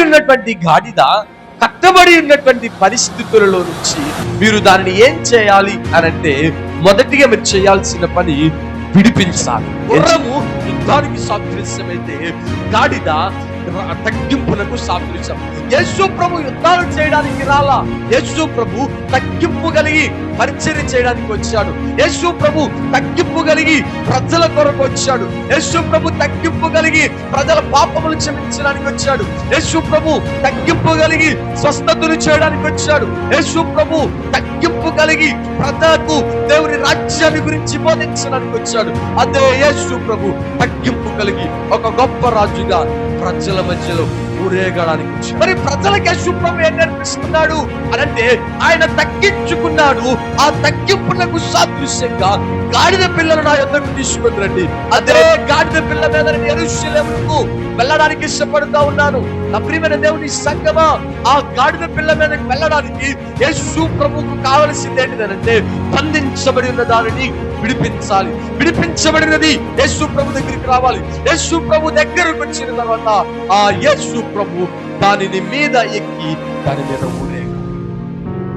ఉన్నటువంటి గాడిద కట్టబడి ఉన్నటువంటి పరిస్థితులలో నుంచి మీరు దానిని ఏం చేయాలి అని అంటే, మొదటిగా మీరు చేయాల్సిన పని విడిపించాలి. గుర్రము యుద్ధానికి సాదృశ్యమైతే గాడిద తగ్గింపులకు సాదృశ్యం. యేసు ప్రభు యుద్ధాలు చేయడానికి రాలా, యేసు ప్రభు తగ్గింపు కలిగి పరిచర్య చేయడానికి వచ్చాడు. యేసు ప్రభు తగ్గింపు కలిగి ప్రజల కొరకు వచ్చాడు. యేసు ప్రభు తగ్గింపు కలిగి ప్రజల పాపములు క్షమించడానికి వచ్చాడు. యేసు ప్రభు తగ్గింపు కలిగి స్వస్థతలు చేయడానికి వచ్చాడు. యేసు ప్రభు తగ్గింపు కలిగి ప్రజలకు దేవుని రాజ్యాన్ని గురించి బోధించడానికి వచ్చాడు. అదే యేసు ప్రభు తగ్గింపు కలిగి ఒక గొప్ప రాజుగా ప్రజల మధ్యలో ఊరేగడానికి వచ్చాడు. మరి ప్రజలకు యేసు ప్రభు ఏం నేర్పిస్తున్నాడు అనంటే, ఆయన తగ్గించుకున్నాడు. ఆ తగ్గింపులకు సాదృశ్యంగా గాడిద పిల్లలు నా యొద్దకు తీసుకొని రండి. అదే గాడిద పిల్ల మీద యెరూషలేముకు వెళ్ళడానికి ఇష్టపడుతూ ఉన్నాను. నా ప్రియమైన దేవుని సంగమా, ఆ గాడిద పిల్ల మీదకి వెళ్ళడానికి యేసు ప్రభువుకు కావలసింది ఏంటిదనంటే, బంధించబడి ఉన్న దానిని విడిపించాలి. విడిపించబడినది యేసు ప్రభు దగ్గరికి రావాలి. యేసు ప్రభు దగ్గరకు వచ్చిన తర్వాత ఆ యేసు ప్రభు దానిని మీద ఎక్కి దాని మీద